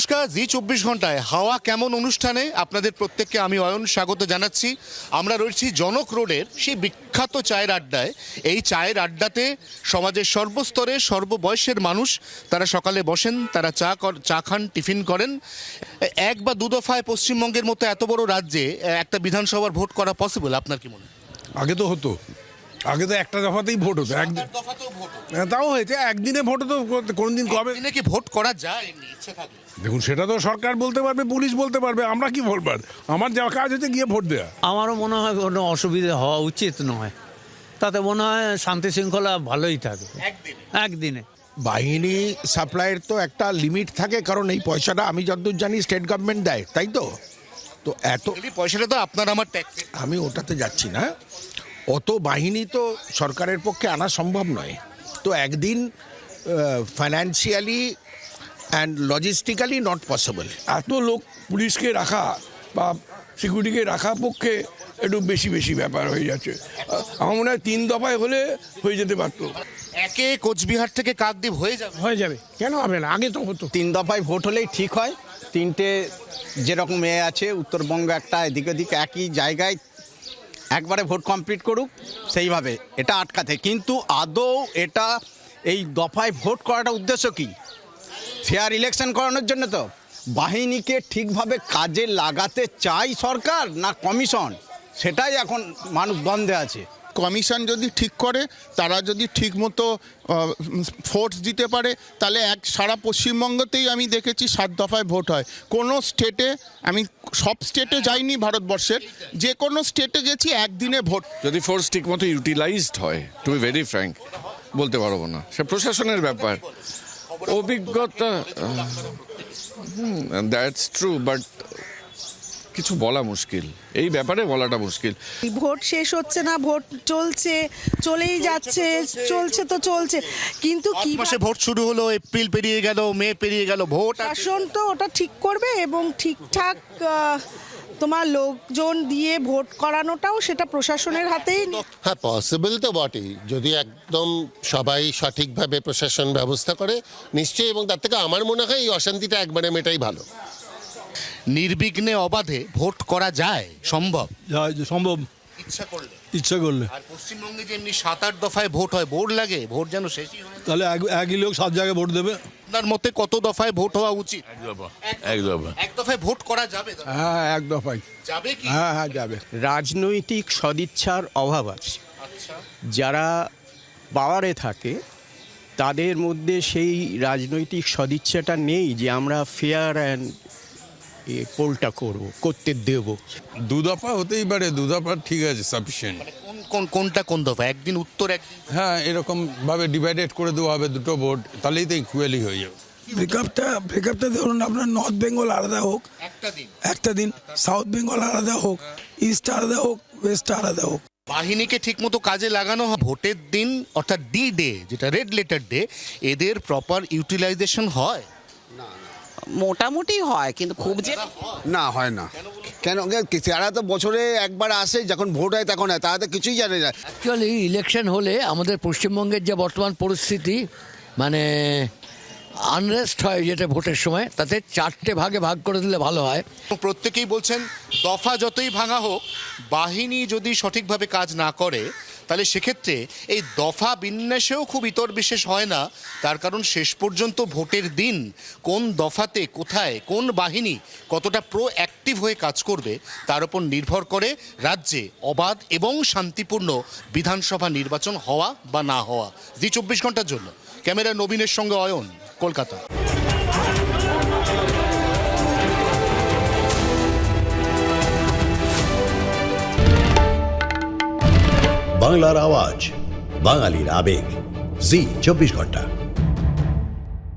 নমস্কার, জি 24 ঘন্টায় হাওয়া কেমন অনুষ্ঠানে আপনাদের প্রত্যেককে আমি অয়ন স্বাগত জানাচ্ছি। আমরা রয়েছি জনক রোডের সেই বিখ্যাত চায়ের আড্ডায়। এই চায়ের আড্ডাতে সমাজের সর্বস্তরে সর্ববয়সের মানুষ তারা সকালে বসেন, তারা চা খান, টিফিন করেন। এক বা দু দফায় পশ্চিমবঙ্গের মতো এত বড় রাজ্যে একটা বিধানসভার ভোট করা পসিবল, আপনার কি মনে হয়? আগে তো হতো, আগে তো একটা দফাতেই ভোট হতো, তাও হয়েছে একদিনে ভোট হতো। কোনদিন কবে কি ভোট করা যায় এমনি ইচ্ছে থাকলে? দেখুন, সেটা তো সরকার বলতে পারবে, পুলিশ বলতে পারবে, আমরা কি বলবার? আমার যা কাজ হচ্ছে গিয়ে ভোট দেওয়া। আমারও মনে হয় কোনো অসুবিধা হওয়া উচিত নয়, তাতে মনে হয় শান্তি শৃঙ্খলা ভালোই থাকে একদিনে। বাহিনী সাপ্লাইয়ের তো একটা লিমিট থাকে, কারণ এই পয়সাটা আমি যতদূর জানি স্টেট গভর্নমেন্ট দেয়, তাই তো? তো এত পয়সাটা তো আপনার আমার ট্যাক্স, আমি ওটাতে যাচ্ছি না। অত বাহিনী তো সরকারের পক্ষে আনা সম্ভব নয়। তো একদিন financially and logistically not possible. এত লোক পুলিশকে রাখা বা সিকিউরিটিকে রাখা পক্ষে একটু বেশি বেশি ব্যাপার হয়ে যাচ্ছে। আমার মনে হয় 3 দফায় হলে হয়ে যেতে পারতো। একে কোচবিহার থেকে কাকদ্বীপ হয়ে যাবে। কেন হবে না? আগে তো হতো। 3 দফায় ভোট হলেই ঠিক হয়। 3টে যেরকম মেয়ে আছে, উত্তরবঙ্গ একটা, এদিকে ওদিকে একই জায়গায় একবারে ভোট কমপ্লিট করুক, সেইভাবে এটা আটকাতে। কিন্তু আদৌ এটা এই দফায় ভোট করাটা উদ্দেশ্য কি? ফেয়ার ইলেকশন করানোর জন্য তো? বাহিনীকে ঠিকভাবে কাজে লাগাতে চাই সরকার না কমিশন? সেটাই এখন মানুষ দ্বন্দ্বে আছে। কমিশন যদি ঠিক করে, তারা যদি ঠিক মতো ফোর্স দিতে পারে, তাহলে সারা পশ্চিমবঙ্গতেই আমি দেখেছি 7 দফায় ভোট হয়। কোনো স্টেটে, আমি সব স্টেটে যাইনি ভারতবর্ষের, যে কোনো স্টেটে গেছি একদিনে ভোট। যদি ফোর্স ঠিক মতো ইউটিলাইজড হয়, টু বি ভেরি ফ্র্যাঙ্ক, বলতে পারবো না, সে প্রশাসনের ব্যাপার, অভিজ্ঞতা, দ্যাটস ট্রু, বাট কিছু বলা মুশকিল, এই ব্যাপারে বলাটা মুশকিল। ভোট শেষ হচ্ছে না, ভোট চলেই যাচ্ছে, চলছে, কিন্তু কি মাসে ভোট শুরু হলো, এপ্রিল পেরিয়ে গেল, মে পেরিয়ে গেল, ভোট শাসন তো ওটা ঠিক করবে এবং ঠিকঠাক তোমার লোকজন দিয়ে ভোট করানোটাও সেটা প্রশাসনের হাতেই। হ্যাঁ, পসিবল তো বটেই, যদি একদম সবাই সঠিকভাবে প্রশাসন ব্যবস্থা করে নিশ্চয়ই। এবং তার থেকে আমার মনে হয় এই অশান্তিটা একবারে মেটাই ভালো। নির্বিঘ্নে অবাধে ভোট করা যায়, সম্ভব ইচ্ছা করলে। আর পশ্চিমবঙ্গে যে এমনি 7-8 দফায় ভোট হয়, বোর লাগে, ভোট যেন শেষই হয়। তাহলে একই লোক 7 জায়গায় ভোট দেবে। আপনার মতে কত দফায় ভোট হওয়া উচিত? এক দফায় ভোট করা যাবে? হ্যাঁ, এক দফায় যাবে কি? হ্যাঁ যাবে। রাজনৈতিক সদিচ্ছার অভাব আছে। যারা পাওয়ারে থাকে তাদের মধ্যে সেই রাজনৈতিক সদিচ্ছাটা নেই যে আমরা ফেয়ার অ্যান্ড পোলটা করতে দেব। 2 দফা হতেই পারে, 2 দফা ঠিক আছে, সাফিসিয়েন্ট। কোন দফা? একদিন উত্তর, একদিন। হ্যাঁ, এরকম ভাবে ডিভাইডেড করে দেওয়া হবে 2টো ভোট, তাহলেই তো ইকুয়ালি হয়ে যাবে। ব্রেকআপটা ধরুন আপনার নর্থ বেঙ্গল আলাদা হোক একটা দিন, সাউথ বেঙ্গল আলাদা হোক, ইস্ট আলাদা হোক, ওয়েস্ট আলাদা হোক। বাহিনীকে ঠিকমতো কাজে লাগানো হয়, ভোটের দিন অর্থাৎ ডি ডে, যেটা রেড লেটার ডে, এদের প্রপার ইউটিলাইজেশন হয়? মোটামুটি হয়, কিন্তু খুব যে না হয় না। কেন? তারা তো বছরে একবার আসে, যখন ভোট হয় তখন হয়, তারা তো কিছুই জানে না। অ্যাকচুয়ালি ইলেকশন হলে আমাদের পশ্চিমবঙ্গের যে বর্তমান পরিস্থিতি, মানে আনরেস্ট হয় যেটা ভোটের সময়, তাতে 4টে ভাগে ভাগ করে দিলে ভালো হয়। প্রত্যেকেই বলছেন দফা যতই ভাঙা হোক, বাহিনী যদি সঠিকভাবে কাজ না করে তাহলে সেক্ষেত্রে এই দফা বিন্যাসেও খুব ইতর বিশেষ হয় না। তার কারণ শেষ পর্যন্ত ভোটের দিন কোন দফাতে, কোথায়, কোন বাহিনী কতটা প্রোঅ্যাক্টিভ হয়ে কাজ করবে তার উপর নির্ভর করে রাজ্যে অবাধ এবং শান্তিপূর্ণ বিধানসভা নির্বাচন হওয়া বা না হওয়া। জি 24 ঘন্টার জন্য ক্যামেরা নবীনের সঙ্গে অয়ন, কলকাতা। বাংলার আওয়াজ, বাঙালির আবেগ, জি 24 ঘন্টা।